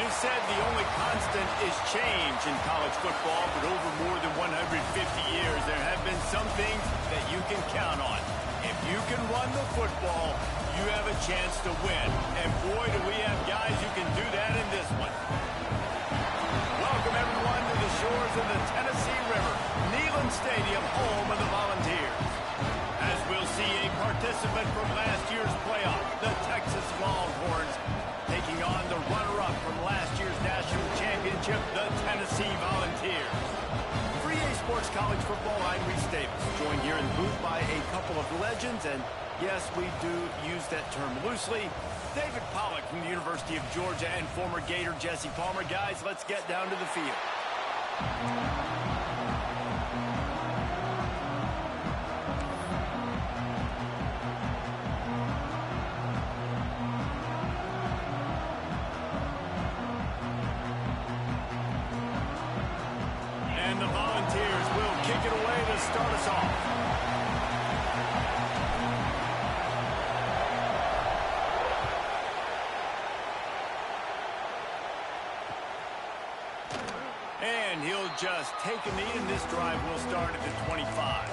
They said the only constant is change in college football, but over more than 150 years, there have been some things that you can count on. If you can run the football, you have a chance to win. And boy, do we have guys who can do that in this one. Welcome, everyone, to the shores of the Tennessee River, Neyland Stadium, home of the Volunteers. As we'll see a participant from last year's playoff, the Texas Longhorns, taking on the runner-up from last year's national championship, the Tennessee Volunteers. For EA Sports College Football, I'm Reese Davis, joined here in the booth by a couple of legends, and yes, we do use that term loosely. David Pollack from the University of Georgia and former Gator Jesse Palmer. Guys, let's get down to the field. And the Volunteers will kick it away to start us off. And he'll just take a knee, and this drive will start at the 25.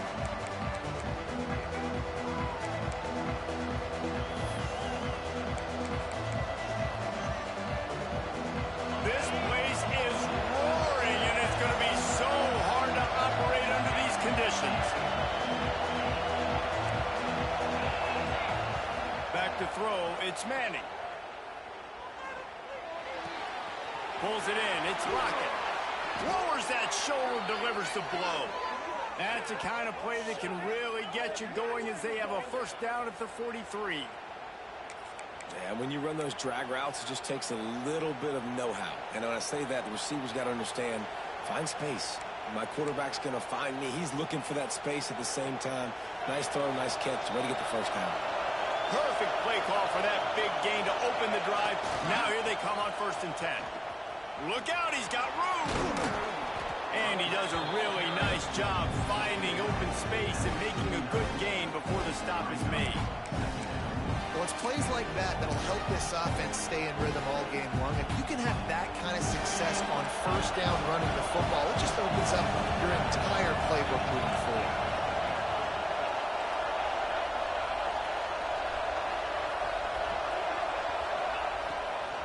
This place is roaring, and it's going to be so hard to operate under these conditions. Back to throw, it's Manning. Pulls it in, it's Lockett. Lowers that shoulder, delivers the blow. That's the kind of play that can really get you going as they have a first down at the 43. Yeah, when you run those drag routes, it just takes a little bit of know-how. And when I say that, the receiver's got to understand, find space. My quarterback's going to find me. He's looking for that space at the same time. Nice throw, nice catch. Way to get the first down. Perfect play call for that big gain to open the drive. Now here they come on 1st and 10. Look out, he's got room. And he does a really nice job finding open space and making a good gain before the stop is made. Well, it's plays like that that'll help this offense stay in rhythm all game long. If you can have that kind of success on 1st down running the football, it just opens up your entire playbook moving forward.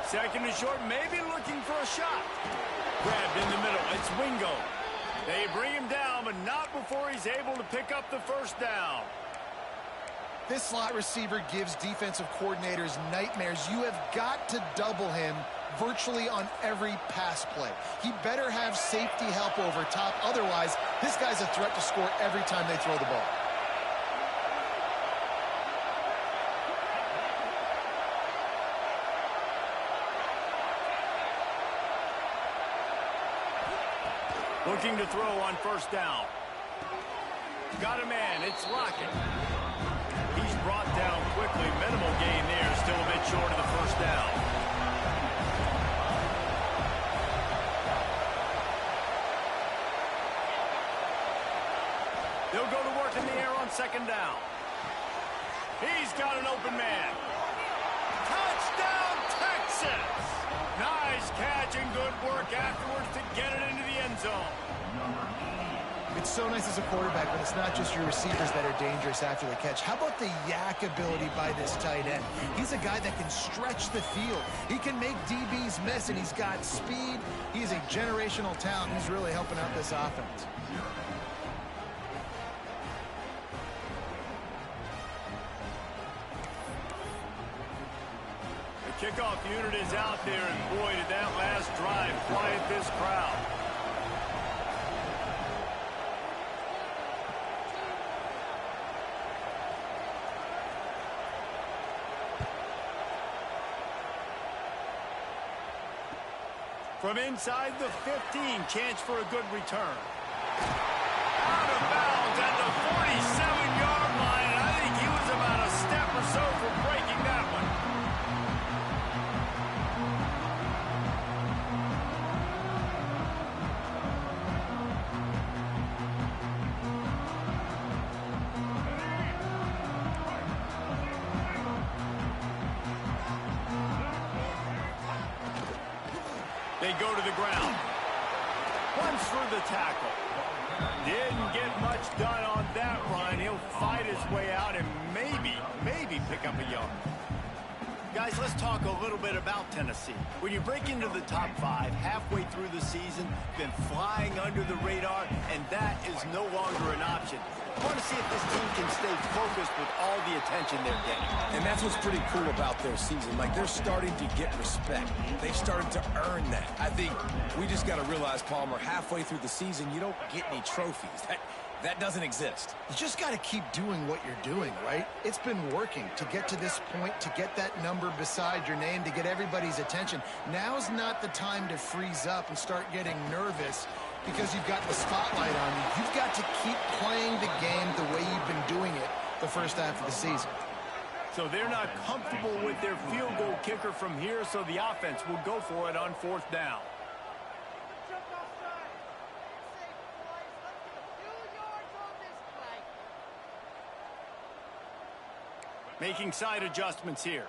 Second and short, maybe looking for a shot. Grabbed in the middle, it's Wingo. They bring him down, but not before he's able to pick up the first down. This slot receiver gives defensive coordinators nightmares. You have got to double him virtually on every pass play. He better have safety help over top. Otherwise, this guy's a threat to score every time they throw the ball. Looking to throw on 1st down. Got a man, it's Lockett. He's brought down quickly. Minimal gain there, still a bit short of the 1st down. They'll go to work in the air on 2nd down. He's got an open man. Touchdown, Texas! Nice catch and good work afterwards to get it into the end zone. It's so nice as a quarterback, but it's not just your receivers that are dangerous after the catch. How about the yak ability by this tight end? He's a guy that can stretch the field. He can make DBs miss, and he's got speed. He's a generational talent. He's really helping out this offense. The kickoff unit is out there, and boy, did that last drive quiet this crowd. From inside the 15, chance for a good return. Out of bounds at the 47-yard line, and I think he was about a step or so from breaking that one. They go to the ground. Runs for the tackle. Didn't get much done on that run. He'll fight his way out and maybe pick up a yard. Guys, let's talk a little bit about Tennessee. When you break into the top 5 halfway through the season, been flying under the radar, and that is no longer an option. I want to see if this team can stay focused with all the attention they're getting. And that's what's pretty cool about their season. Like, they're starting to get respect. They've started to earn that. I think we just got to realize, Palmer, halfway through the season, you don't get any trophies. That doesn't exist. You just got to keep doing what you're doing, right? It's been working to get to this point, to get that number beside your name, to get everybody's attention. Now's not the time to freeze up and start getting nervous because you've got the spotlight on you. You've got to keep playing the game the way you've been doing it the first half of the season. So they're not comfortable with their field goal kicker from here, so the offense will go for it on 4th down. Making side adjustments here.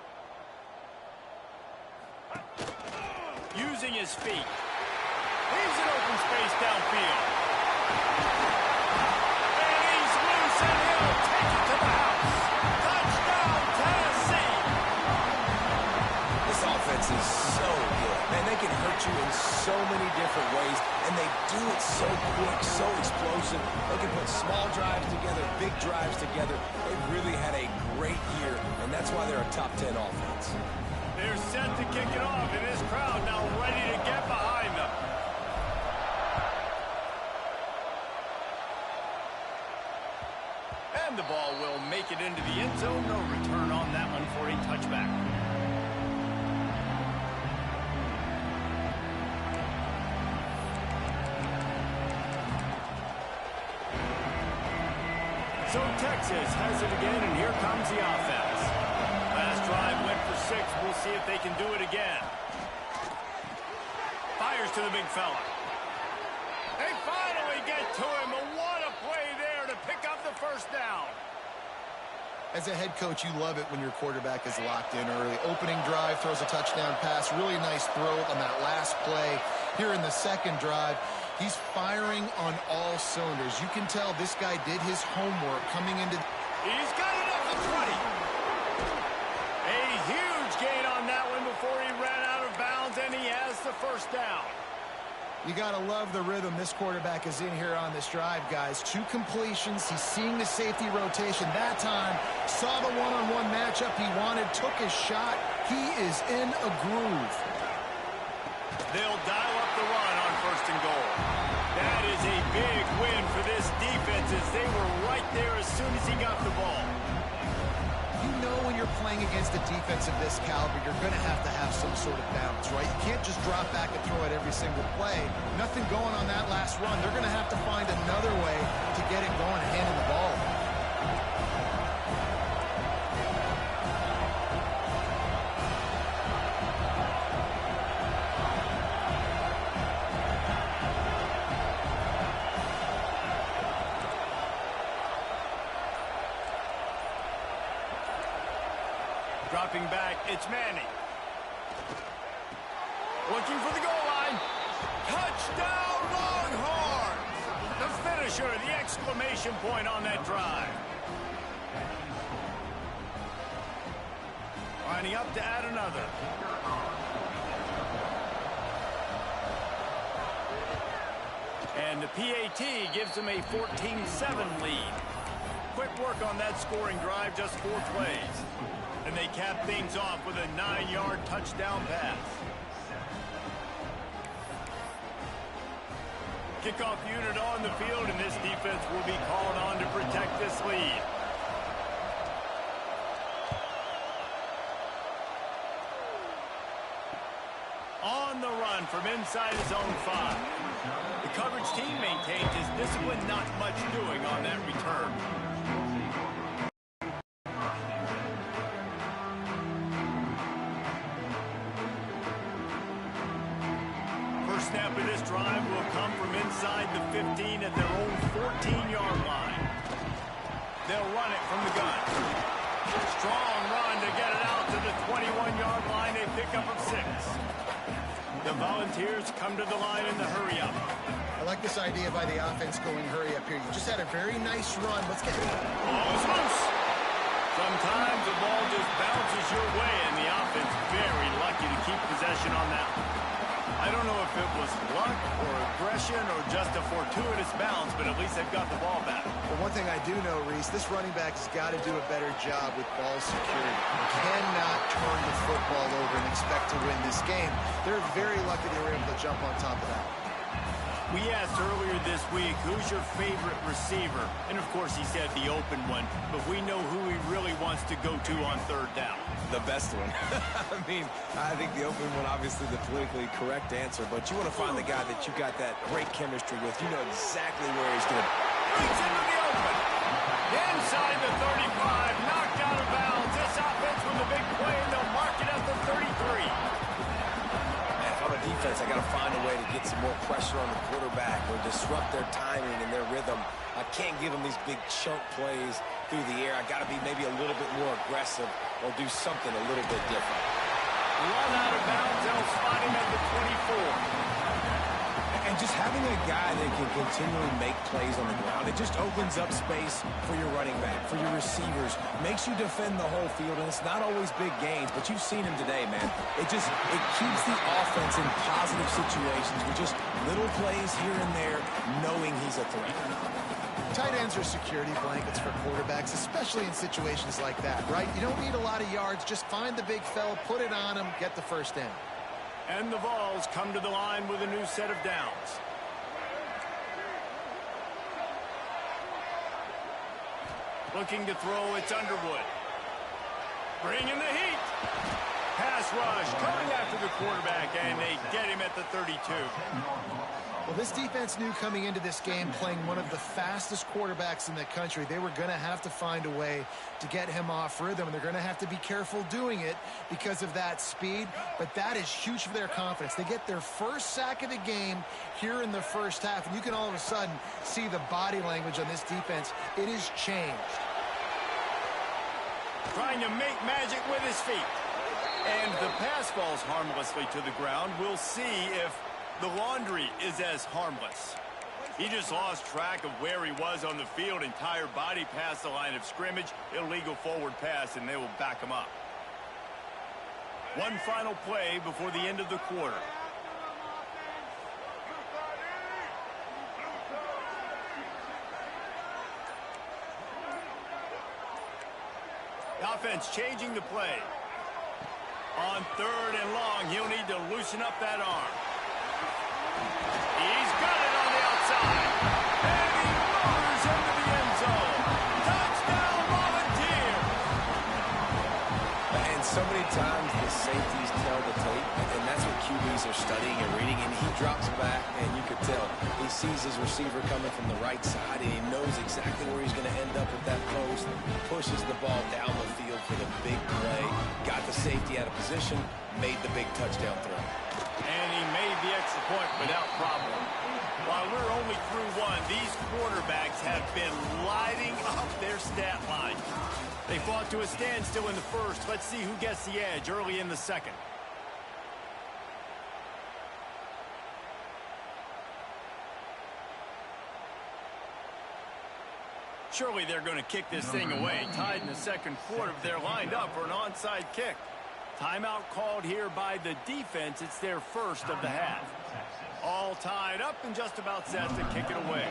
Using his feet. He's in open space downfield. And he's loose, and he'll take it to the house. Touchdown, Tennessee. This offense is so good. Man, they can hurt you in so many different ways, and they do it so quick, so explosive. They can put small drives together, big drives together. They've really had a great year, and that's why they're a top 10 offense. They're set to kick it off, and this crowd now ready to get behind them. And the ball will make it into the end zone. No return on that one for a touchback. So Texas has it again, and here comes the offense. Last drive went for 6. We'll see if they can do it again. Fires to the big fella. They finally get to him. And what a play there to pick up the first down. As a head coach, you love it when your quarterback is locked in early. Opening drive, throws a touchdown pass. Really nice throw on that last play. Here in the second drive, he's firing on all cylinders. You can tell this guy did his homework coming into... He's got it up to 20. A huge gain on that one before he ran out of bounds, and he has the first down. You got to love the rhythm this quarterback is in here on this drive, guys. 2 completions. He's seeing the safety rotation. That time, saw the one-on-one matchup he wanted, took his shot. He is in a groove. They'll dial up the run on 1st and goal. That is a big win for this defense as they were right there as soon as he got the ball. You know when you're playing against a defense of this caliber, you're going to have some sort of balance, right? You can't just drop back and throw it every single play. Nothing going on that last run. They're going to have to find another way to get it going and handing the ball. Dropping back, it's Manning. Looking for the goal line. Touchdown, Longhorns! The finisher, the exclamation point on that drive. Lining up to add another. And the PAT gives them a 14-7 lead. Quick work on that scoring drive, just 4 plays. And they cap things off with a 9-yard touchdown pass. Kickoff unit on the field, and this defense will be called on to protect this lead. On the run from inside his own 5. The coverage team maintains his discipline, not much doing on that return. Snap of this drive will come from inside the 15 at their own 14-yard line. They'll run it from the gun. Strong run to get it out to the 21-yard line. They pick up of 6. The Volunteers come to the line in the hurry-up. I like this idea by the offense going hurry up here. You just had a very nice run. Let's get it. Ball is loose. Sometimes the ball just bounces your way, and the offense very lucky to keep possession on that one. I don't know if it was luck or aggression or just a fortuitous bounce, but at least they've got the ball back. Well, one thing I do know, Reese, this running back has got to do a better job with ball security. You cannot turn the football over and expect to win this game. They're very lucky they were able to jump on top of that. We asked earlier this week, who's your favorite receiver? And, of course, he said the open one, but we know who he really wants to go to on third down. The best one. I mean, I think the open one, obviously the politically correct answer, but you want to find the guy that you got that great chemistry with. You know exactly where he's going to. Reach into the open. Inside the 35, knocked out of bounds. This offense with a big play, and they'll mark it at the 33. Defense, I got to find a way to get some more pressure on the quarterback or disrupt their timing and their rhythm. I can't give them these big chunk plays through the air. I got to be maybe a little bit more aggressive or do something a little bit different. Run out of bounds, they'll spot him at the 24. And just having a guy that can continually make plays on the ground, it just opens up space for your running back, for your receivers, makes you defend the whole field, and it's not always big gains, but you've seen him today, man. It keeps the offense in positive situations with just little plays here and there, knowing he's a threat. Tight ends are security blankets for quarterbacks, especially in situations like that, right? You don't need a lot of yards. Just find the big fella, put it on him, get the first down. And the Vols come to the line with a new set of downs. Looking to throw, it's Underwood. Bringing the heat. Pass rush, coming after the quarterback, and they get him at the 32. Well, this defense knew coming into this game, playing one of the fastest quarterbacks in the country, they were going to have to find a way to get him off rhythm, and they're going to have to be careful doing it because of that speed, but that is huge for their confidence. They get their first sack of the game here in the first half, and you can all of a sudden see the body language on this defense. It has changed. Trying to make magic with his feet. And the pass falls harmlessly to the ground. We'll see if the laundry is as harmless. He just lost track of where he was on the field. Entire body past the line of scrimmage. Illegal forward pass, and they will back him up. One final play before the end of the quarter. The offense changing the play. On third and long, he'll need to loosen up that arm. He's got it on the outside. And he roars into the end zone. Touchdown, Volunteer! And so many times the safeties tell the tape, and that's what QBs are studying and reading, and he drops back, and you could tell he sees his receiver coming from the right side, and he knows exactly where he's going to end up with that post, pushes the ball down the field for the big play, got the safety out of position, made the big touchdown throw. And he made the extra point without problem. While we're only through one, these quarterbacks have been lighting up their stat line. They fought to a standstill in the first. Let's see who gets the edge early in the second. Surely they're going to kick this thing away. Tied in the second quarter, they're lined up for an onside kick. Timeout called here by the defense. It's their first of the half. All tied up and just about set to kick it away.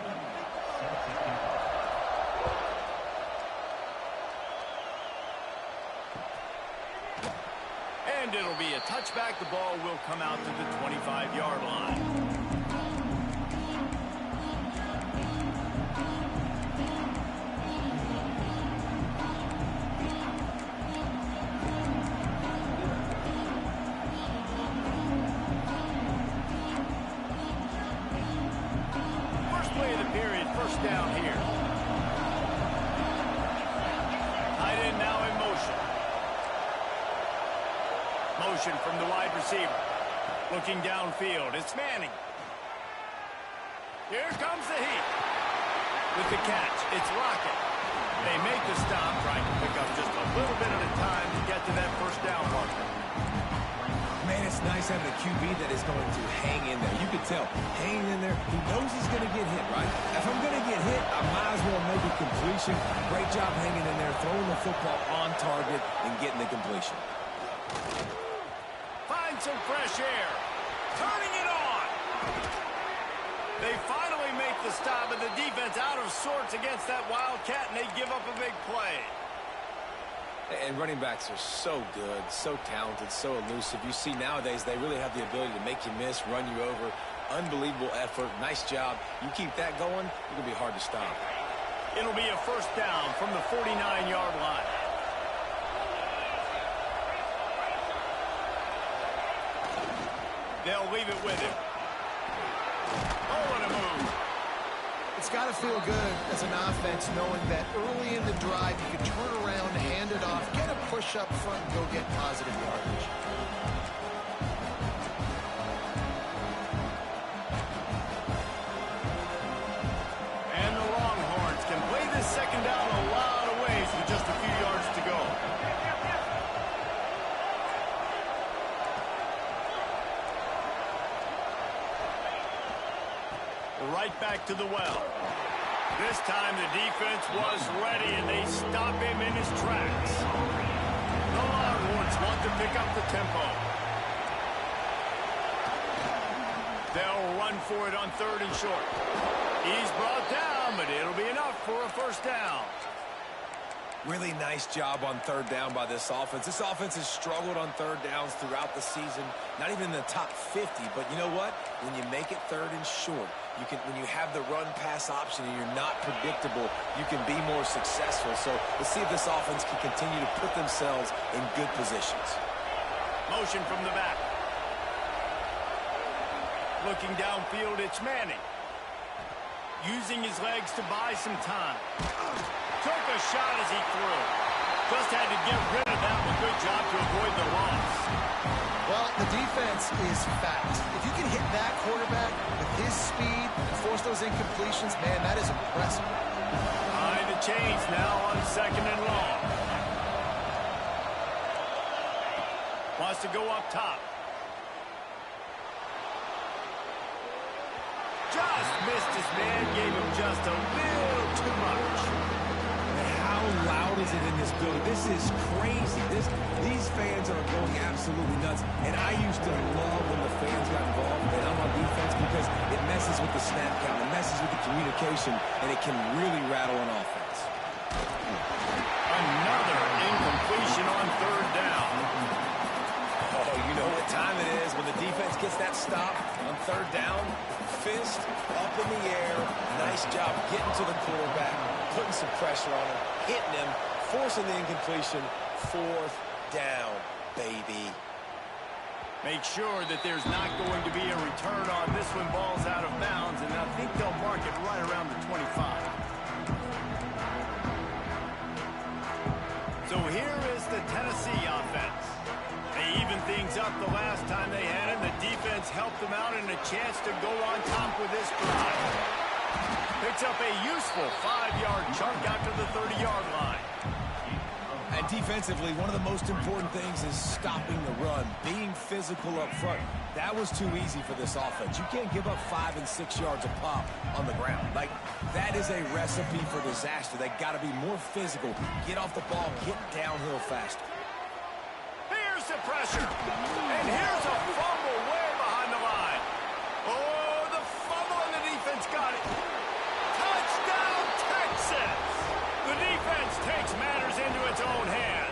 And it'll be a touchback. The ball will come out to the 25-yard line. Down here. Tight end now in motion. Motion from the wide receiver. Looking downfield. It's Manning. Here comes the heat. With the catch, it's Lockett. They make the stop, trying to pick up just a little bit at a time to get to that first down marker. Man, it's It's nice having a QB that is going to hang in there. You can tell, hanging in there, he knows he's going to get hit, right? If I'm going to get hit, I might as well make a completion. Great job hanging in there, throwing the football on target and getting the completion. Find some fresh air. Turning it on. They finally make the stop, and the defense out of sorts against that Wildcat, and they give up a big play. And running backs are so good, so talented, so elusive. You see nowadays they really have the ability to make you miss, run you over. Unbelievable effort. Nice job. You keep that going, it's going to be hard to stop. It'll be a first down from the 49-yard line. They'll leave it with him. Oh, what a move. It's got to feel good as an offense knowing that early in the drive you can turn around, hand it off, get a push up front, and go get positive yardage. And the Longhorns can play this second down a lot of ways with just a few yards to go. Right back to the well. This time the defense was ready, and they stop him in his tracks. The Longhorns want to pick up the tempo. They'll run for it on 3rd and short. He's brought down, but it'll be enough for a first down. Really nice job on 3rd down by this offense. This offense has struggled on 3rd downs throughout the season. Not even in the top 50, but you know what? When you make it 3rd and short, when you have the run-pass option and you're not predictable, you can be more successful. So let's see if this offense can continue to put themselves in good positions. Motion from the back. Looking downfield, it's Manning. Using his legs to buy some time. Took a shot as he threw. Just had to get rid of that one. Good job to avoid the loss. Well, the defense is fast. If you can hit that quarterback with his speed and force those incompletions, man, that is impressive. Behind the chains now on 2nd and long. Wants to go up top. Just missed his man, gave him just a little too much. How loud is it in this building? This is crazy. These fans are going absolutely nuts. And I used to love when the fans got involved and I'm on defense because it messes with the snap count, it messes with the communication, and it can really rattle an offense. Another incompletion on 3rd down. Oh, you know what time it is when the defense gets that stop on 3rd down. Fist up in the air. Nice job getting to the quarterback, putting some pressure on him, hitting him, forcing the incompletion. 4th down, baby. Make sure that there's not going to be a return on this one. Ball's out of bounds, and I think they'll mark it right around the 25. So here is the Tennessee offense. They evened things up the last time they had him. The defense helped them out and a chance to go on top with this drive. Picks up a useful 5-yard chunk out to the 30-yard line. And defensively, one of the most important things is stopping the run, being physical up front. That was too easy for this offense. You can't give up 5 and 6 yards a pop on the ground. Like, that is a recipe for disaster. They got to be more physical, get off the ball, get downhill faster. Here's the pressure. And here's a fumble way behind the line. Oh, the fumble and the defense got it. Touchdown, Texas. The defense takes matters into its own hands.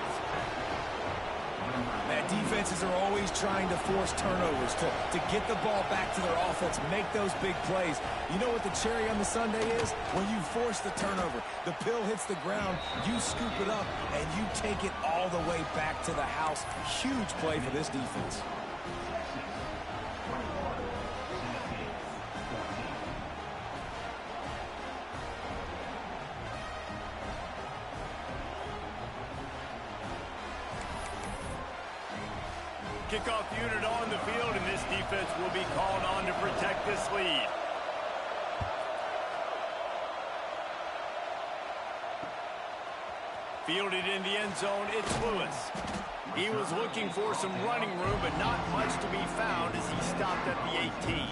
Man, defenses are always trying to force turnovers to get the ball back to their offense, make those big plays. You know what the cherry on the sundae is? When you force the turnover, the pill hits the ground, you scoop it up, and you take it all the way back to the house. Huge play for this defense. Kickoff unit on the field, and this defense will be called on to protect this lead. Fielded in the end zone, it's Lewis. He was looking for some running room, but not much to be found as he stopped at the 18.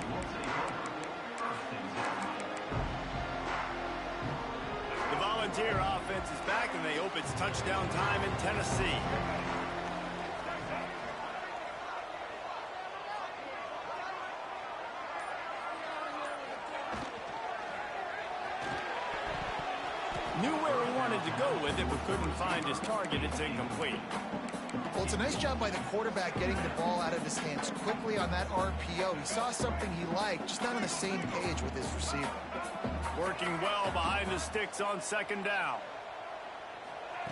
The Volunteer offense is back, and they hope it's touchdown time in Tennessee. Knew where he wanted to go with it, but couldn't find his target. It's incomplete. Well, it's a nice job by the quarterback getting the ball out of his hands quickly on that RPO. He saw something he liked, just not on the same page with his receiver. Working well behind the sticks on second down.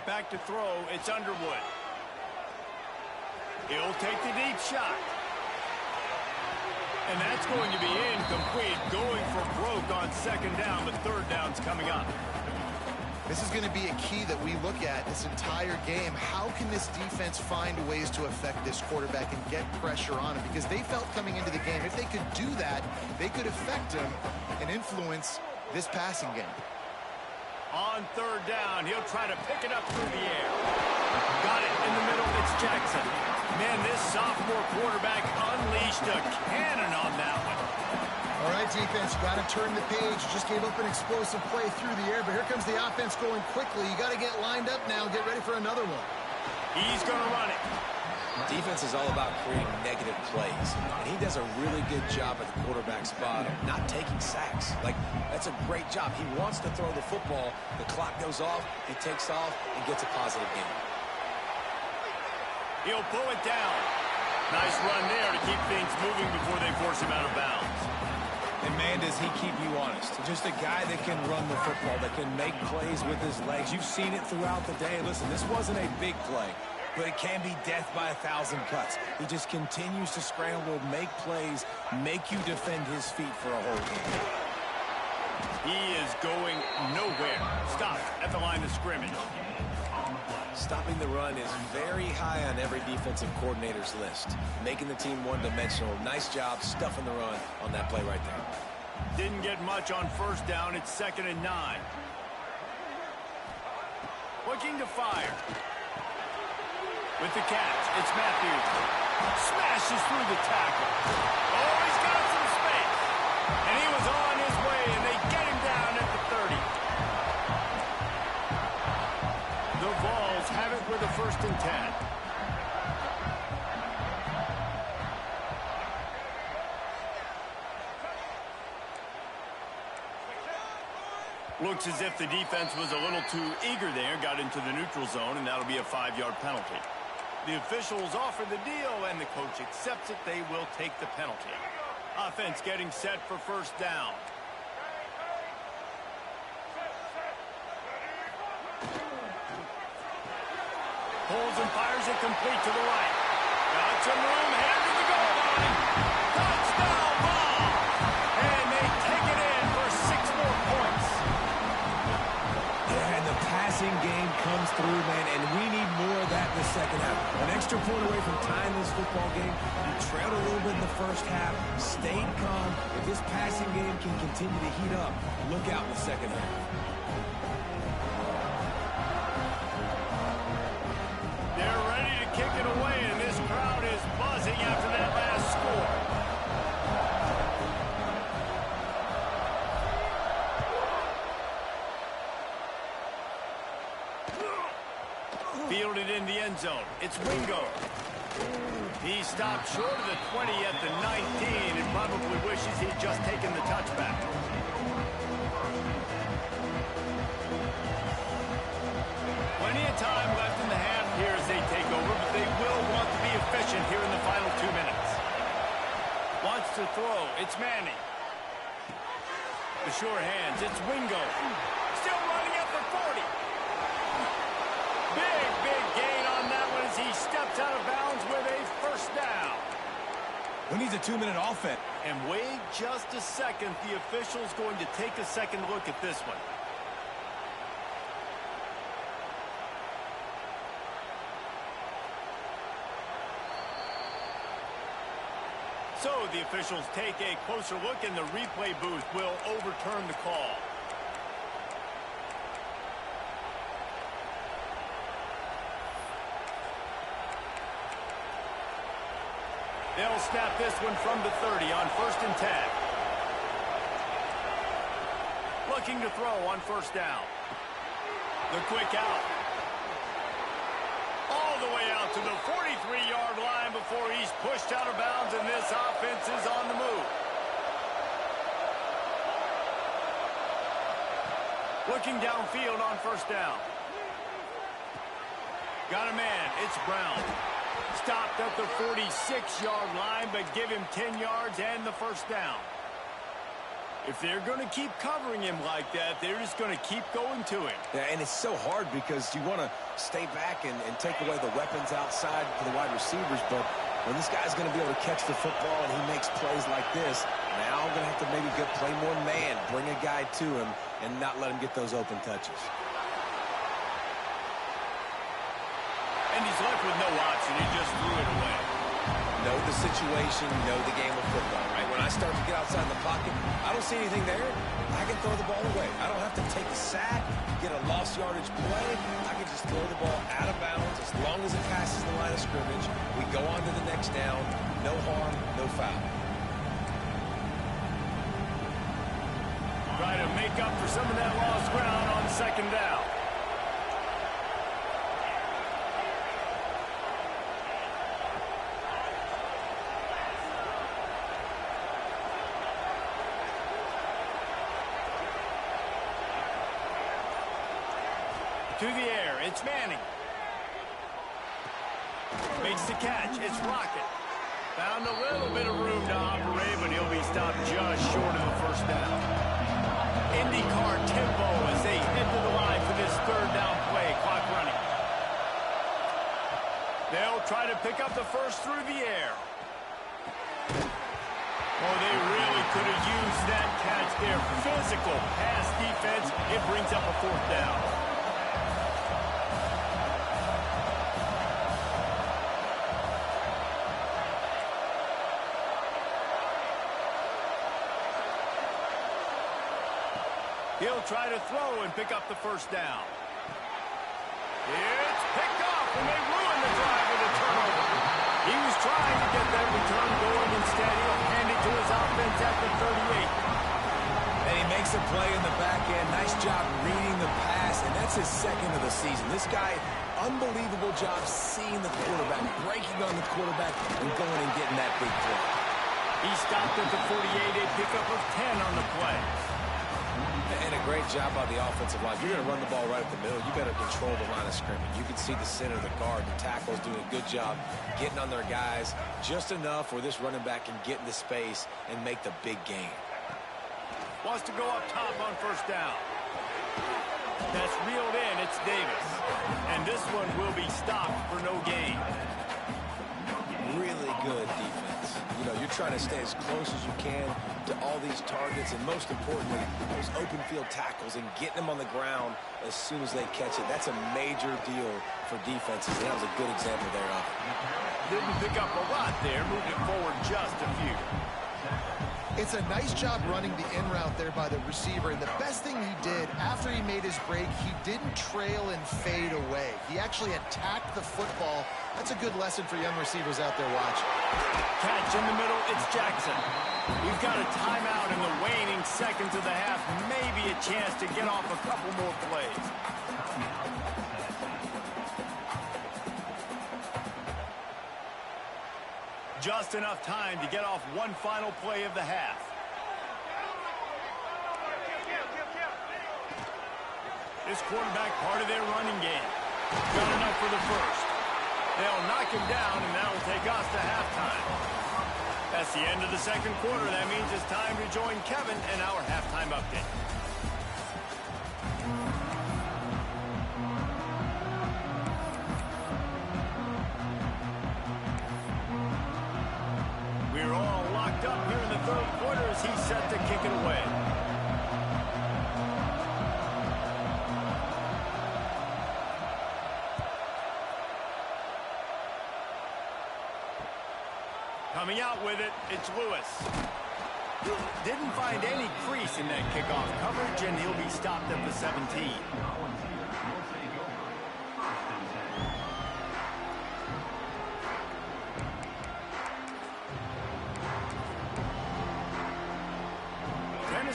Back to throw, it's Underwood. He'll take the deep shot. And that's going to be incomplete, going for broke on second down, but third down's coming up. This is going to be a key that we look at this entire game. How can this defense find ways to affect this quarterback and get pressure on him? Because they felt coming into the game, if they could do that, they could affect him and influence this passing game. On third down, he'll try to pick it up through the air. Got it in the middle, it's Jackson. Man, this sophomore quarterback unleashed a cannon on that one. All right, defense, you got to turn the page. Just gave up an explosive play through the air, but here comes the offense going quickly. You got to get lined up now and get ready for another one. He's going to run it. Defense is all about creating negative plays, and he does a really good job at the quarterback spot of not taking sacks. Like, that's a great job. He wants to throw the football. The clock goes off, he takes off, and gets a positive gain. He'll pull it down. Nice run there to keep things moving before they force him out of bounds. And, man, does he keep you honest. Just a guy that can run the football, that can make plays with his legs. You've seen it throughout the day. Listen, this wasn't a big play, but it can be death by 1,000 cuts. He just continues to scramble, make plays, make you defend his feet for a whole game. He is going nowhere. Stopped at the line of scrimmage. Stopping the run is very high on every defensive coordinator's list. Making the team one-dimensional. Nice job stuffing the run on that play right there. Didn't get much on first down. It's 2nd and 9. Looking to fire. With the catch, it's Matthews. Smashes through the tackle. Oh, he's got some space. And he was on his way, and they get him down at the 30. The Vols have it with a 1st and 10. Looks as if the defense was a little too eager there, got into the neutral zone, and that'll be a 5-yard penalty. The officials offer the deal, and the coach accepts it. They will take the penalty. Offense getting set for 1st down. Pulls and fires it complete to the right. Got some room, headed to the goal line. Touchdown ball! And they take it in for 6 more points. Yeah, and the passing game comes through, man, and we need more of that in the second half. An extra point away from tying this football game. You trailed a little bit in the first half, stayed calm. If this passing game can continue to heat up, look out in the second half. They're ready to kick it away, and this crowd is buzzing after that last score. Fielded in the end zone. It's Wingo. He stopped short of the 20 at the 19 and probably wishes he'd just taken the touchback. Plenty of time left in the half here as they take over, but they will want to be efficient here in the final 2 minutes. Wants to throw. It's Manning. The sure hands. It's Wingo. Still running up for 40. Big gain on that one as he steps out of bounds with a 1st down. Who needs a 2-minute offense? And wait just a second. The official's going to take a second look at this one. So the officials take a closer look, and the replay booth will overturn the call. They'll snap this one from the 30 on 1st and 10. Looking to throw on 1st down. The quick out. All the way out to the 43-yard line before he's pushed out of bounds, and this offense is on the move. Looking downfield on 1st down. Got a man. It's Brown. Stopped at the 46-yard line, but give him 10 yards and the 1st down. If they're going to keep covering him like that, they're just going to keep going to him. Yeah, and it's so hard because you want to stay back and take away the weapons outside for the wide receivers, but when this guy's going to be able to catch the football and he makes plays like this, now I'm going to have to maybe play more man, bring a guy to him, and not let him get those open touches. And he's left with no option. He just threw it away. Know the situation, know the game of football, right? When I start to get outside the pocket, I don't see anything there. I can throw the ball away. I don't have to take a sack, get a lost yardage play. I can just throw the ball out of bounds as long as it passes the line of scrimmage. We go on to the next down. No harm, no foul. Try to make up for some of that lost ground on 2nd down. To the air, it's Manning. Makes the catch, it's Rocket. Found a little bit of room to operate, but he'll be stopped just short of the 1st down. IndyCar tempo as they head to the line for this 3rd down play, clock running. They'll try to pick up the 1st through the air. Oh, they really could have used that catch there. Physical pass defense, it brings up a 4th down. He'll try to throw and pick up the 1st down. It's picked off, and they ruin the drive with a turnover. He was trying to get that return going. Instead, he'll hand it to his offense at the 38. And he makes a play in the back end. Nice job reading the pass, and that's his 2nd of the season. This guy, unbelievable job seeing the quarterback, breaking on the quarterback, and going and getting that big play. He stopped at the 48, a pickup of 10 on the play. And a great job by the offensive line. If you're going to run the ball right up the middle, you better control the line of scrimmage. You can see the center, the guard, the tackles doing a good job getting on their guys just enough where this running back can get into space and make the big game. Wants to go up top on 1st down. That's reeled in. It's Davis. And this one will be stopped for no gain. Really good defense. You know, you're trying to stay as close as you can to all these targets, and most importantly, those open field tackles and getting them on the ground as soon as they catch it. That's a major deal for defenses, and that was a good example there of it. Didn't pick up a lot there, moved it forward just a few. It's a nice job running the in route there by the receiver, and the best thing he did after he made his break, he didn't trail and fade away. He actually attacked the football. That's a good lesson for young receivers out there watching. Catch in the middle, it's Jackson. We've got a timeout in the waning seconds of the half, maybe a chance to get off a couple more plays. Just enough time to get off one final play of the half. This quarterback part of their running game. Got enough for the 1st. They'll knock him down, and that will take us to halftime. That's the end of the 2nd quarter. That means it's time to join Kevin in our halftime update. We're all locked up here in the 3rd quarter as he's set to kick it away. Coming out with it, it's Lewis. Didn't find any crease in that kickoff coverage, and he'll be stopped at the 17.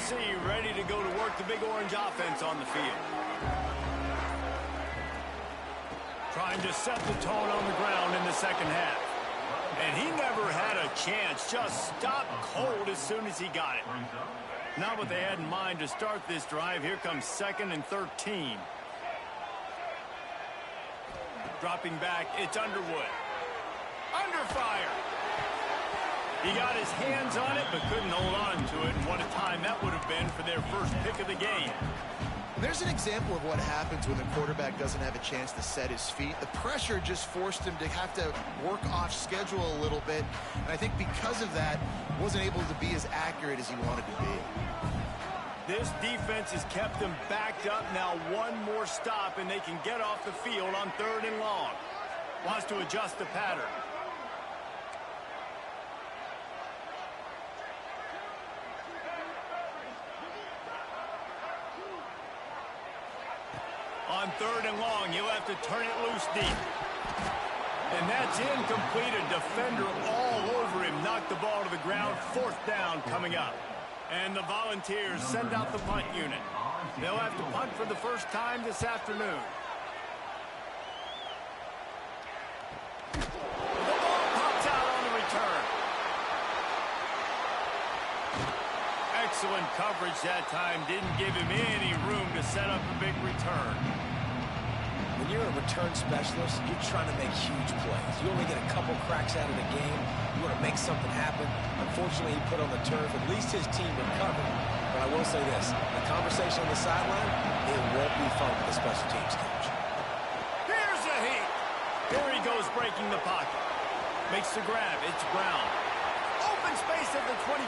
see, ready to go to work the big orange offense on the field. Trying to set the tone on the ground in the second half. And he never had a chance, just stopped cold as soon as he got it. Not what they had in mind to start this drive. Here comes 2nd and 13. Dropping back, it's Underwood. Under fire. He got his hands on it, but couldn't hold on to it. And what a time that would have been for their first pick of the game. There's an example of what happens when the quarterback doesn't have a chance to set his feet. The pressure just forced him to have to work off schedule a little bit. And I think because of that, wasn't able to be as accurate as he wanted to be. This defense has kept them backed up. Now one more stop, and they can get off the field on 3rd and long. Wants to adjust the pattern. On 3rd and long, he'll have to turn it loose deep. And that's incomplete. A defender all over him. Knocked the ball to the ground. 4th down coming up. And the Volunteers send out the punt unit. They'll have to punt for the first time this afternoon. The ball pops out on the return. Excellent coverage that time. Didn't give him any room to set up a big return. When you're a return specialist, you're trying to make huge plays. You only get a couple cracks out of the game. You want to make something happen. Unfortunately, he put on the turf. At least his team recovered. But I will say this. The conversation on the sideline, it won't be fun with the special teams coach. Here's a heat. Here he goes breaking the pocket. Makes the grab. It's Brown. Open space at the 25.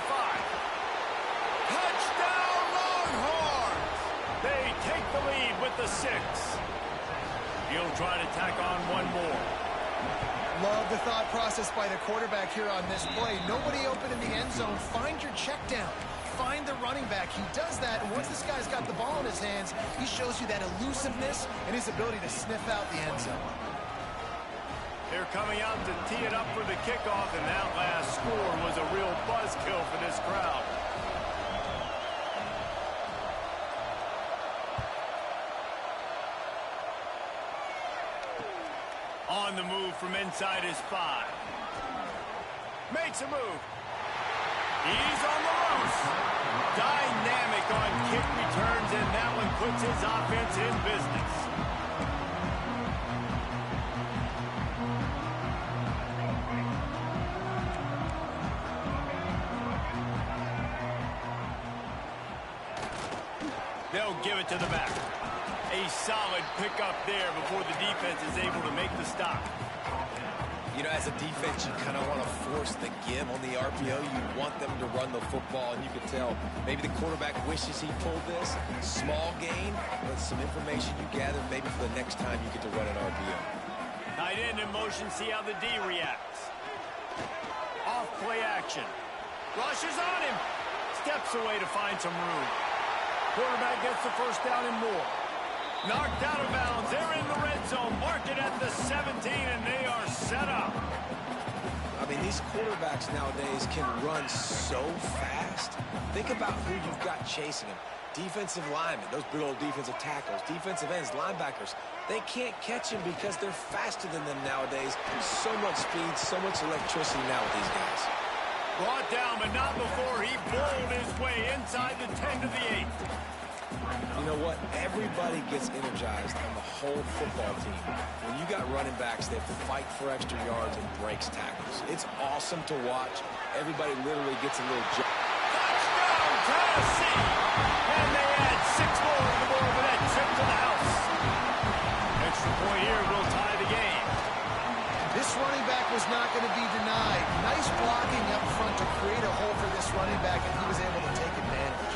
Touchdown, Longhorns! They take the lead with the 6. He'll try to tack on one more. Love the thought process by the quarterback here on this play. Nobody open in the end zone. Find your check down. Find the running back. He does that, and once this guy's got the ball in his hands, he shows you that elusiveness and his ability to sniff out the end zone. They're coming out to tee it up for the kickoff, and that last score was a real buzzkill for this crowd. On the move from inside his 5. Makes a move. He's on the loose. Dynamic on kick returns, and that one puts his offense in business. They'll give it to the back. A solid pickup there before the defense is able to make the stop. You know, as a defense, you kind of want to force the give on the RPO. You want them to run the football, and you can tell maybe the quarterback wishes he pulled this. Small gain, but some information you gather maybe for the next time you get to run an RPO. Tight end in motion, see how the D reacts. Off play action. Rushes on him. Steps away to find some room. Quarterback gets the first down and more. Knocked out of bounds. They're in the red zone. Mark it at the 17, and they are set up. I mean, these quarterbacks nowadays can run so fast. Think about who you've got chasing them. Defensive linemen, those big old defensive tackles, defensive ends, linebackers. They can't catch him because they're faster than them nowadays. So much speed, so much electricity now with these guys. Brought down, but not before he bowled his way inside the 10 to the 8. You know what? Everybody gets energized on the whole football team. When you got running backs, they have to fight for extra yards and breaks tackles. It's awesome to watch. Everybody literally gets a little jump. Touchdown, Tennessee! And they add 6 more to the board with that trip to the house. Extra point here will tie the game. This running back was not going to be denied. Nice blocking up front to create a hole for this running back, and he was able to take advantage.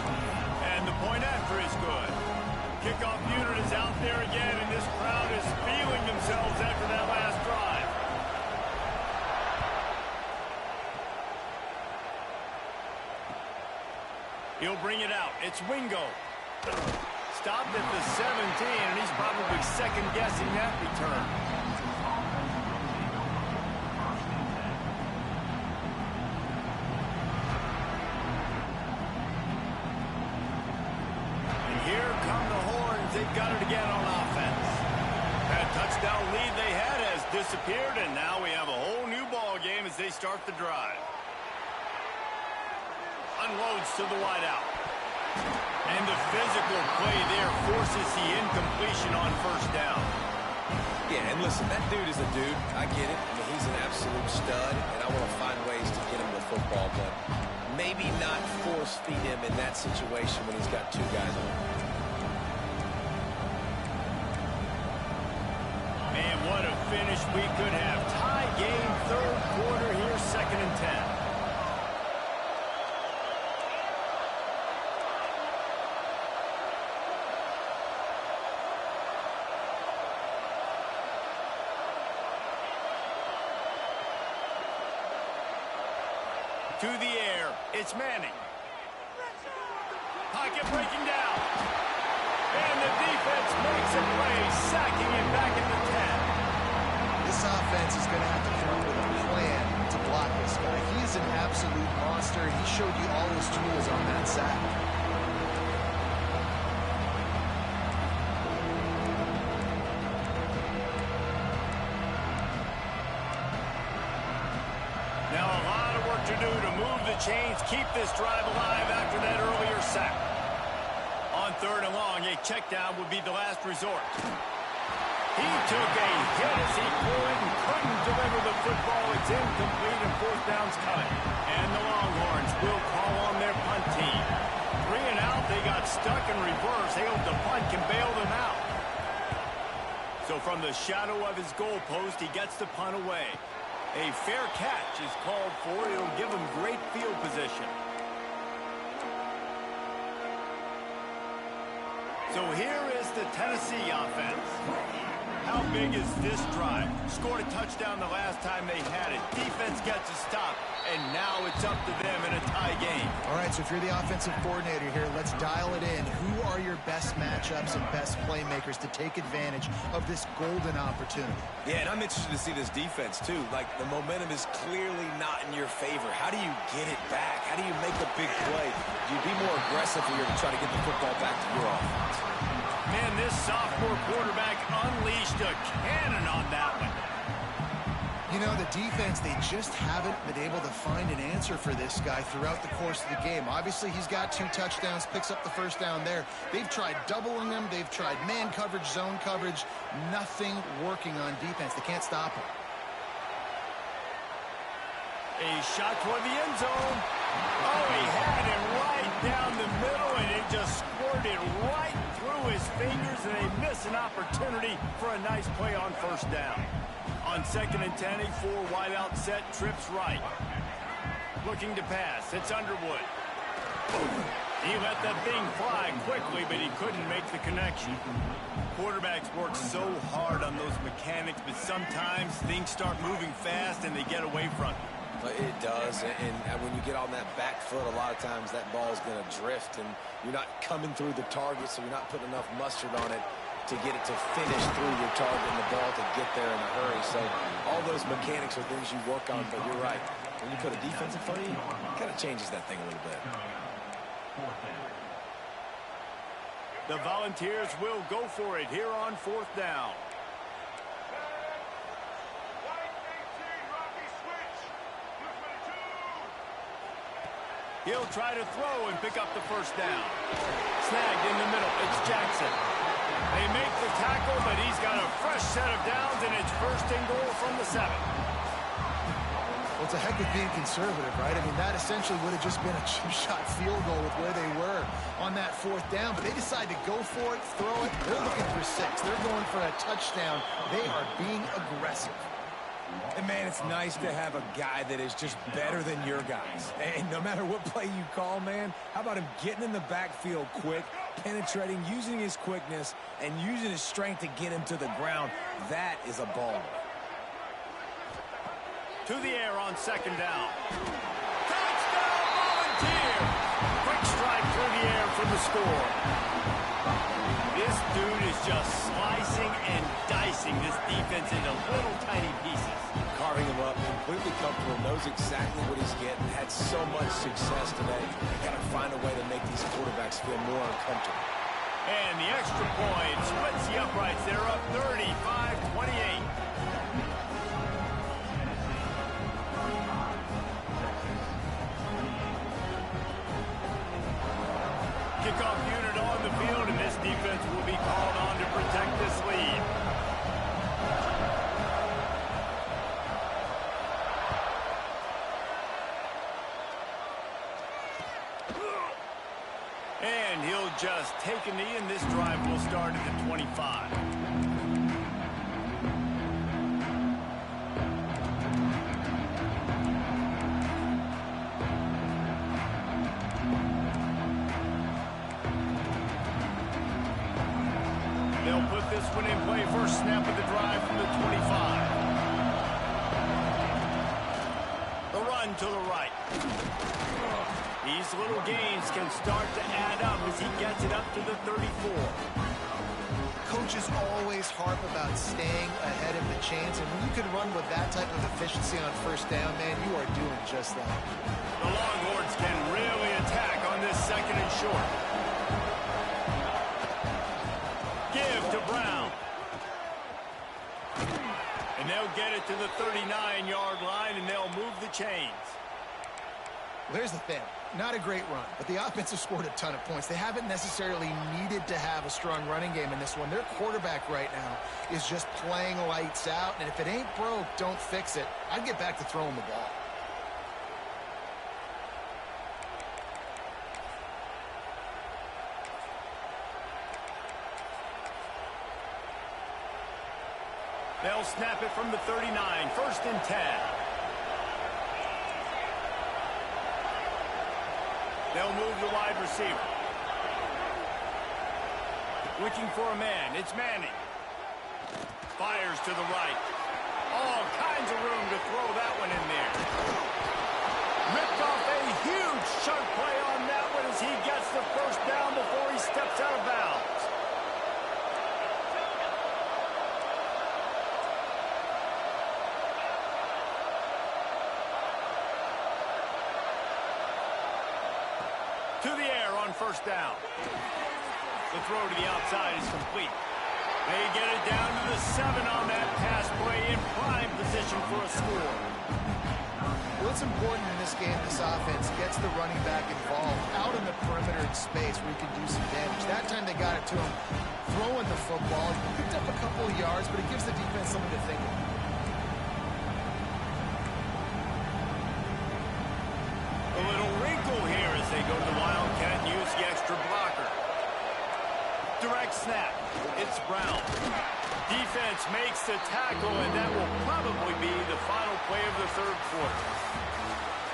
And the point after is good. Kickoff unit is out there again, and this crowd is feeling themselves after that last drive. He'll bring it out. It's Wingo. Stopped at the 17, and he's probably second-guessing that return. touchdown lead they had has disappeared, and now we have a whole new ball game as they start the drive. Unloads to the wideout. And the physical play there forces the incompletion on first down. Yeah, and listen, that dude is a dude. I get it. I mean, he's an absolute stud, and I want to find ways to get him the football, but maybe not force feed him in that situation when he's got two guys on him. Man, what a finish we could have. Tie game, third quarter here, 2nd and 10. To the air, it's Manning. Pocket breaking down. And the defense makes a play, sacking him back at the 10. This offense is going to have to come up with a plan to block this guy. He is an absolute monster, and he showed you all his tools on that sack. Now a lot of work to do to move the chains, keep this drive alive after that earlier sack. On 3rd and long, a check down would be the last resort. He took a hit as he threw it and couldn't deliver the football. It's incomplete and 4th down's coming. And the Longhorns will call on their punt team. 3 and out, they got stuck in reverse. They hope the punt can bail them out. So from the shadow of his goalpost, he gets the punt away. A fair catch is called for. It'll give him great field position. So here is the Tennessee offense. How big is this drive? Scored a touchdown the last time they had it. Defense gets a stop, and now it's up to them in a tie game. All right, so if you're the offensive coordinator here, let's dial it in. Who are your best matchups and best playmakers to take advantage of this golden opportunity? Yeah, and I'm interested to see this defense, too. Like, the momentum is clearly not in your favor. How do you get it back? How do you make a big play? Do you be more aggressive here to try to get the football back to your offense? Man, this sophomore quarterback unleashed a cannon on that one. You know, the defense, they just haven't been able to find an answer for this guy throughout the course of the game. Obviously, he's got 2 touchdowns, picks up the 1st down there. They've tried doubling him. They've tried man coverage, zone coverage. Nothing working on defense. They can't stop him. A shot toward the end zone. Oh, he had it right down the middle, and it just squirted right through his fingers, and they miss an opportunity for a nice play on 1st down. On 2nd and 10, a 4 wideout set, trips right. Looking to pass, it's Underwood. He let that thing fly quickly, but he couldn't make the connection. Quarterbacks work so hard on those mechanics, but sometimes things start moving fast and they get away from you. It does, and when you get on that back foot, a lot of times that ball is going to drift, and you're not coming through the target, so you're not putting enough mustard on it to get it to finish through your target and the ball to get there in a hurry. So all those mechanics are things you work on, but you're right. When you put a defense in front of you, it kind of changes that thing a little bit. The Volunteers will go for it here on 4th down. He'll try to throw and pick up the 1st down. Snagged in the middle. It's Jackson. They make the tackle, but he's got a fresh set of downs, and it's 1st and goal from the 7. Well, it's a heck of being conservative, right? I mean, that essentially would have just been a chip-shot field goal with where they were on that 4th down, but they decide to go for it, throw it. They're looking for 6. They're going for a touchdown. They are being aggressive. And, man, it's nice to have a guy that is just better than your guys. And no matter what play you call, man, how about him getting in the backfield quick, penetrating, using his quickness, and using his strength to get him to the ground? That is a ball. To the air on 2nd down. Touchdown, Volunteer! Quick strike through the air for the score. This dude is just slicing and dicing this defense into little tiny pieces. Carving him up, completely comfortable, knows exactly what he's getting, had so much success today. You got to find a way to make these quarterbacks feel more uncomfortable. And the extra point splits the uprights. They're up 35-28. just take a knee, and this drive will start at the 25. They'll put this one in play. First snap of the drive from the 25. The run to the right. These little gains can start to add up as he gets it up to the 34. Coaches always harp about staying ahead of the chains, and when you can run with that type of efficiency on first down, man, you are doing just that. The Longhorns can really attack on this second and short. Give to Brown. And they'll get it to the 39-yard line, and they'll move the chains. Well, here's the thing. Not a great run, but the offense has scored a ton of points. They haven't necessarily needed to have a strong running game in this one. Their quarterback right now is just playing lights out, and if it ain't broke, don't fix it. I'd get back to throwing the ball. They'll snap it from the 39, first and 10. They'll move the wide receiver. Looking for a man. It's Manning. Fires to the right. All kinds of room to throw that one in there. Ripped off a huge chunk play on that one as he gets the first down before he steps out of bounds. To the air on first down. The throw to the outside is complete. They get it down to the 7 on that pass play, in prime position for a score. What's important in this game, this offense gets the running back involved out in the perimeter in space where he can do some damage. That time they got it to him throwing the football. He picked up a couple of yards, but it gives the defense something to think about. A little wrinkle here as they go to the Wildcat and use the extra blocker. Direct snap. It's Brown. Defense makes the tackle, and that will probably be the final play of the third quarter.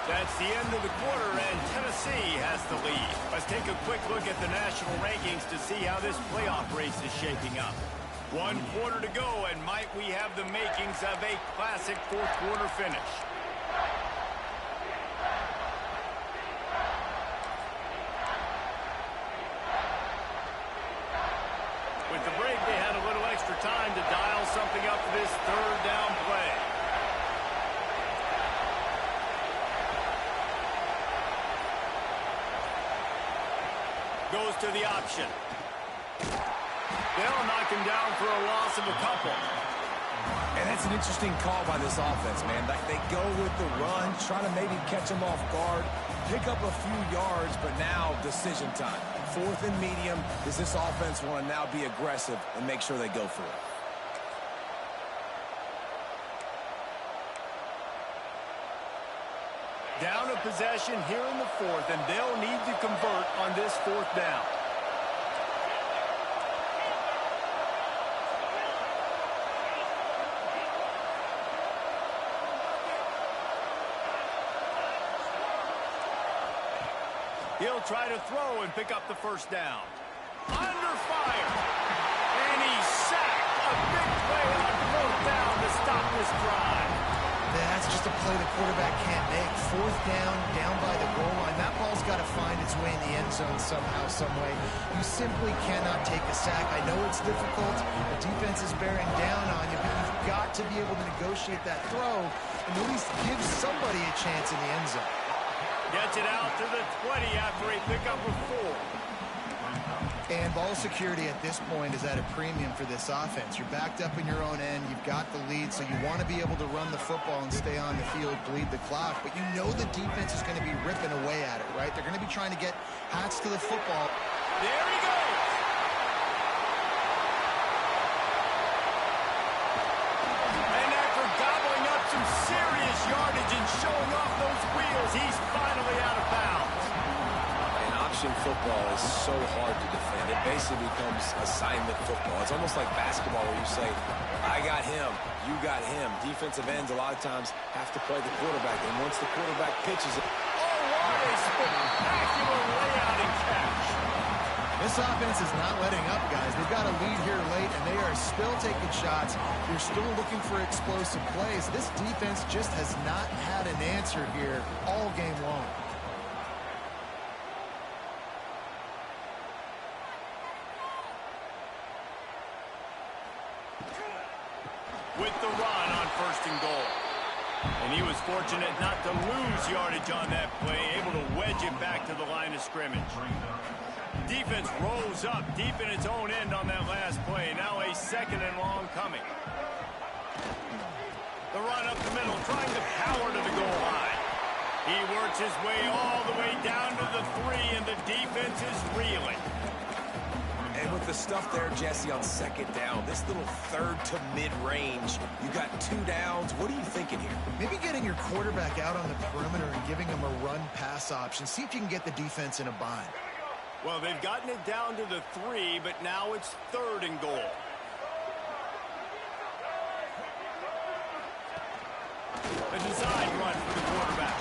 That's the end of the quarter, and Tennessee has the lead. Let's take a quick look at the national rankings to see how this playoff race is shaping up. 1 quarter to go, and might we have the makings of a classic fourth quarter finish. With the break, they had a little extra time to dial something up for this third down play. Goes to the option. They'll knock him down for a loss of a couple. And that's an interesting call by this offense, man. Like, they go with the run, try to maybe catch him off guard, pick up a few yards, but now decision time. 4th and medium. Does this offense want to now be aggressive and make sure they go for it? Down a possession here in the 4th, and they'll need to convert on this 4th down. He'll try to throw and pick up the first down. Under fire. And he's sacked. A big play on 4th down to stop this drive. That's just a play the quarterback can't make. 4th down, down by the goal line. That ball's got to find its way in the end zone somehow, some way. You simply cannot take a sack. I know it's difficult. The defense is bearing down on you, but you've got to be able to negotiate that throw and at least give somebody a chance in the end zone. Gets it out to the 20 after a pickup of 4. And ball security at this point is at a premium for this offense. You're backed up in your own end. You've got the lead, so you want to be able to run the football and stay on the field, bleed the clock. But you know the defense is going to be ripping away at it, right? They're going to be trying to get hats to the football. There he goes. And after gobbling up some serious yardage and showing off those wheels, he's finally out of bounds. An pushing football is so hard to defend. It basically becomes assignment football. It's almost like basketball where you say, I got him, you got him. Defensive ends a lot of times have to play the quarterback, and once the quarterback pitches it. Oh, what a spectacular layout and catch. This offense is not letting up, guys. They've got a lead here late, and they are still taking shots. They're still looking for explosive plays. This defense just has not had an answer here all game long. With the run on 1st and goal. And he was fortunate not to lose yardage on that play, able to wedge it back to the line of scrimmage. Defense rolls up deep in its own end on that last play. Now a 2nd and long coming. The run up the middle, trying to power to the goal line. He works his way all the way down to the 3, and the defense is reeling. And with the stuff there, Jesse, on 2nd down, this little 3rd to mid-range, you got 2 downs. What are you thinking here? Maybe getting your quarterback out on the perimeter and giving him a run-pass option. See if you can get the defense in a bind. Well, they've gotten it down to the 3, but now it's 3rd and goal. A design run for the quarterback.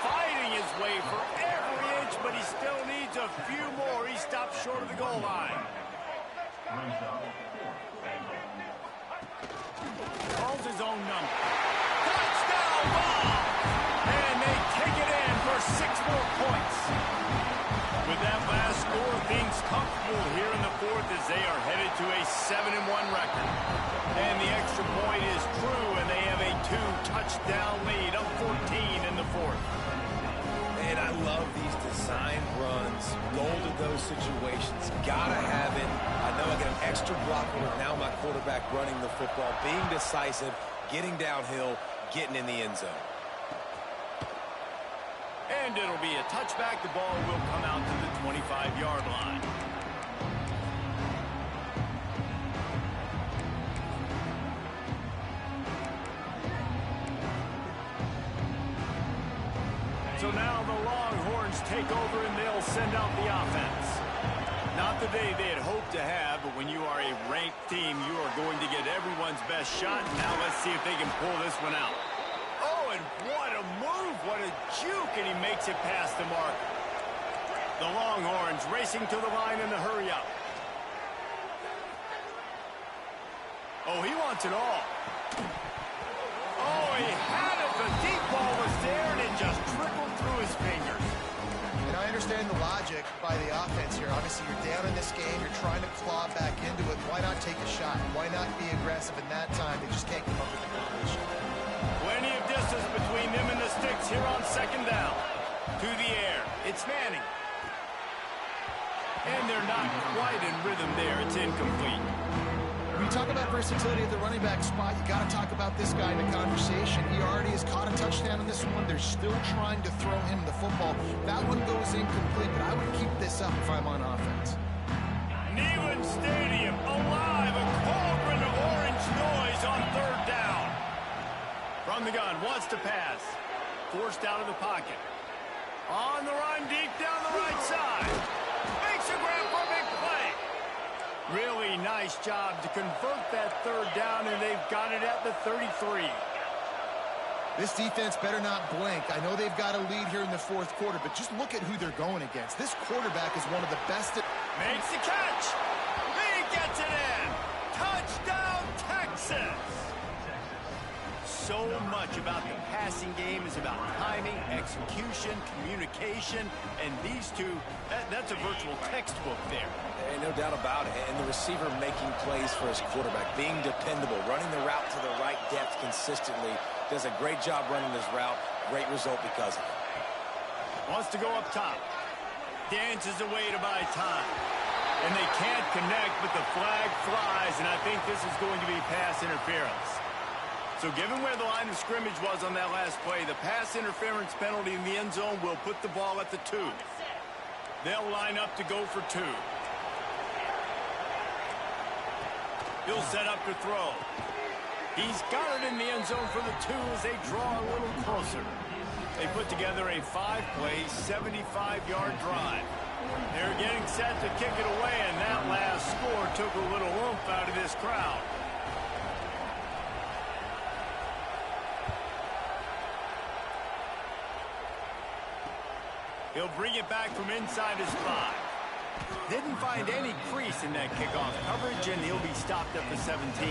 Fighting his way for every inch, but he still needs a few more. He stopped short of the goal line. Calls his own number. Touchdown ball! And they take it in for 6 more points. With that last score, things comfortable here in the 4th as they are headed to a 7-1 record. And the extra point is true, and they have a 2-touchdown lead, up 14 in the 4th. And I love these design runs, goal to those situations. Gotta have it. I know I get an extra blocker with now my quarterback running the football, being decisive, getting downhill, getting in the end zone. And it'll be a touchback. The ball will come out to the 25-yard line. So now the Longhorns take over and they'll send out the offense. Not the day they had hoped to have, but when you are a ranked team, you are going to get everyone's best shot. Now let's see if they can pull this one out. Oh, and what a move, what a juke, and he makes it past the mark. The Longhorns racing to the line in the hurry up. Oh, he wants it all. Oh, he had it. The deep ball was there, and it just trickled through his fingers. And I understand the logic by the offense here. Obviously, you're down in this game. You're trying to claw back into it. Why not take a shot? Why not be aggressive in that time? They just can't come up with the completion. Plenty of distance between them and the sticks here on 2nd down. To the air. It's Manning. And they're not quite in rhythm there. It's incomplete. When you talk about versatility at the running back spot, you got to talk about this guy in the conversation. He already has caught a touchdown in this one. They're still trying to throw him the football. That one goes incomplete, but I would keep this up if I'm on offense. Neyland Stadium alive. A cauldron of orange noise on 3rd down. From the gun, wants to pass. Forced out of the pocket. On the run, deep down the right side. Makes a grab for a big play. Really nice job to convert that 3rd down, and they've got it at the 33. This defense better not blink. I know they've got a lead here in the 4th quarter, but just look at who they're going against. This quarterback is one of the best. Makes the catch. He gets it in. Touchdown, Texas. So much about the passing game is about timing, execution, communication, and these two, that's a virtual textbook there. And no doubt about it. And the receiver making plays for his quarterback, being dependable, running the route to the right depth consistently. Does a great job running this route. Great result because of it. Wants to go up top. Dances away to buy time. And they can't connect, but the flag flies, and I think this is going to be pass interference. So given where the line of scrimmage was on that last play, the pass interference penalty in the end zone will put the ball at the 2. They'll line up to go for 2. He'll set up to throw. He's got it in the end zone for the 2 as they draw a little closer. They put together a 5-play, 75-yard drive. They're getting set to kick it away, and that last score took a little oomph out of this crowd. He'll bring it back from inside his 5. Didn't find any crease in that kickoff coverage, and he'll be stopped at the 17.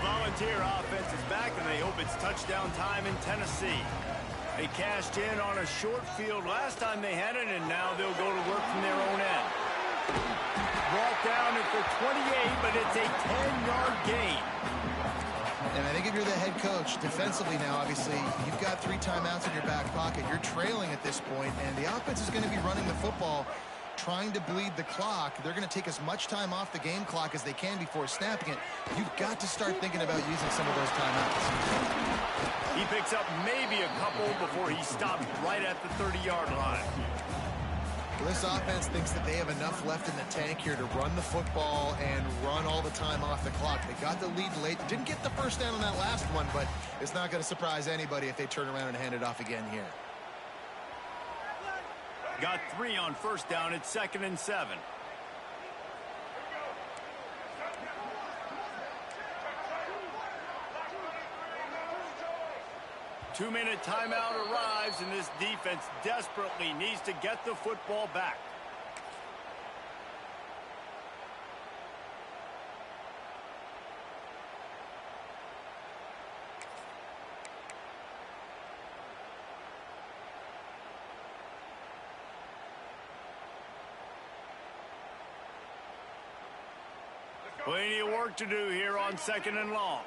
Volunteer offense is back, and they hope it's touchdown time in Tennessee. They cashed in on a short field last time they had it, and now they'll go to work from their own end. Brought down at the 28, but it's a 10-yard gain. And I think if you're the head coach, defensively now, obviously, you've got 3 timeouts in your back pocket. You're trailing at this point, and the offense is going to be running the football, trying to bleed the clock. They're going to take as much time off the game clock as they can before snapping it. You've got to start thinking about using some of those timeouts. He picks up maybe a couple before he stopped right at the 30-yard line. Well, this offense thinks that they have enough left in the tank here to run the football and run all the time off the clock. They got the lead late. Didn't get the first down on that last one, but it's not going to surprise anybody if they turn around and hand it off again here. Got 3 on first down. It's 2nd and 7. Two-minute timeout arrives, and this defense desperately needs to get the football back. Plenty of work to do here on 2nd and long.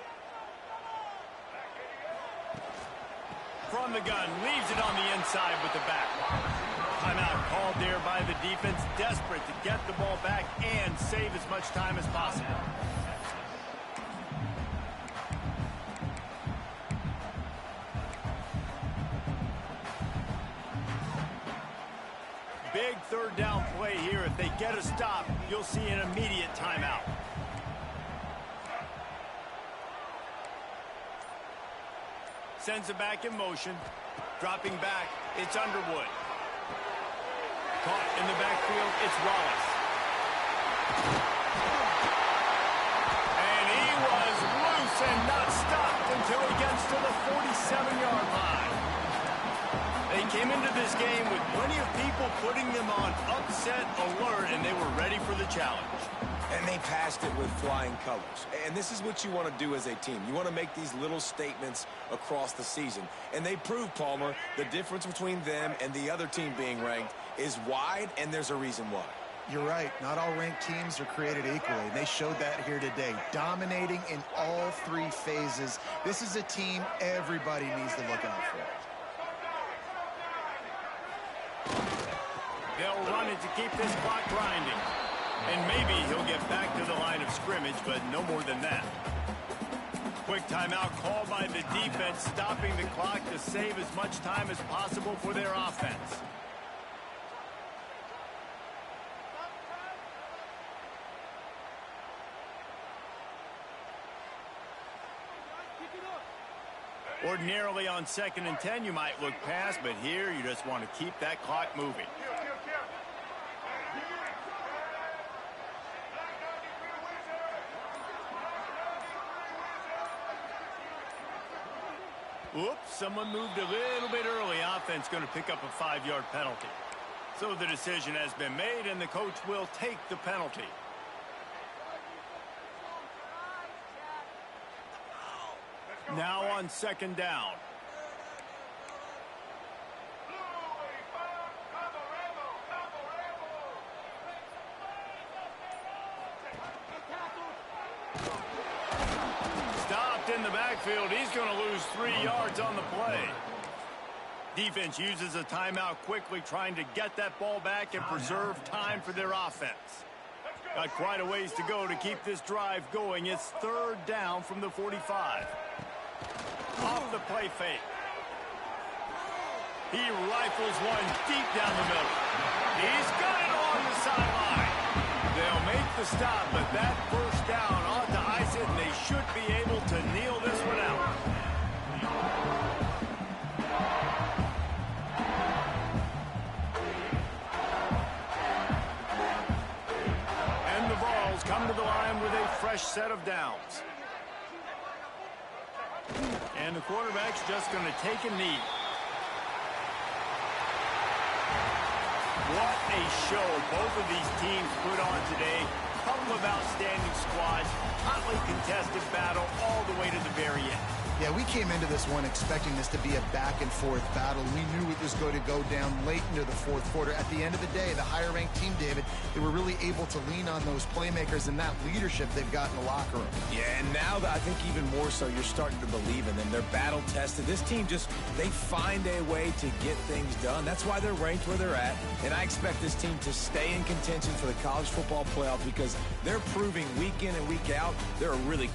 From the gun, leaves it on the inside with the back. Timeout called there by the defense, desperate to get the ball back and save as much time as possible. Big 3rd down play here. If they get a stop, you'll see an immediate timeout. Sends it back in motion. Dropping back, it's Underwood. Caught in the backfield, it's Wallace. And he was loose and not stopped until he gets to the 47-yard line. They came into this game with plenty of people putting them on upset alert, and they were ready for the challenge. And they passed it with flying colors. And this is what you want to do as a team. You want to make these little statements across the season. And they proved, Palmer, the difference between them and the other team being ranked is wide, and there's a reason why. You're right. Not all ranked teams are created equally. And they showed that here today. Dominating in all 3 phases. This is a team everybody needs to look out for. They'll run it to keep this clock grinding. And maybe he'll get back to the line of scrimmage, but no more than that. Quick timeout called by the defense, stopping the clock to save as much time as possible for their offense. Ordinarily on 2nd and 10, you might look past, but here you just want to keep that clock moving. Oops, someone moved a little bit early. Offense going to pick up a 5-yard penalty. So the decision has been made, and the coach will take the penalty. Now on 2nd down. Stopped in the backfield. He's going to lose 3 yards on the play. Defense uses a timeout quickly, trying to get that ball back and preserve time for their offense. Got quite a ways to go to keep this drive going. It's 3rd down from the 45. Off the play fake. He rifles one deep down the middle. He's got it along the sideline. They'll make the stop, but that first down ought to ice it, and they should be able to kneel this one out. And the Vols come to the line with a fresh set of downs. And the quarterback's just going to take a knee. What a show both of these teams put on today. Couple of outstanding squads, hotly contested battle all the way to the very end. Yeah, we came into this one expecting this to be a back-and-forth battle. We knew it was going to go down late into the fourth quarter. At the end of the day, the higher-ranked team, David, they were really able to lean on those playmakers and that leadership they've got in the locker room. Yeah, and now I think even more so, you're starting to believe in them. They're battle-tested. This team they find a way to get things done. That's why they're ranked where they're at. And I expect this team to stay in contention for the college football playoff because they're proving week in and week out they're a really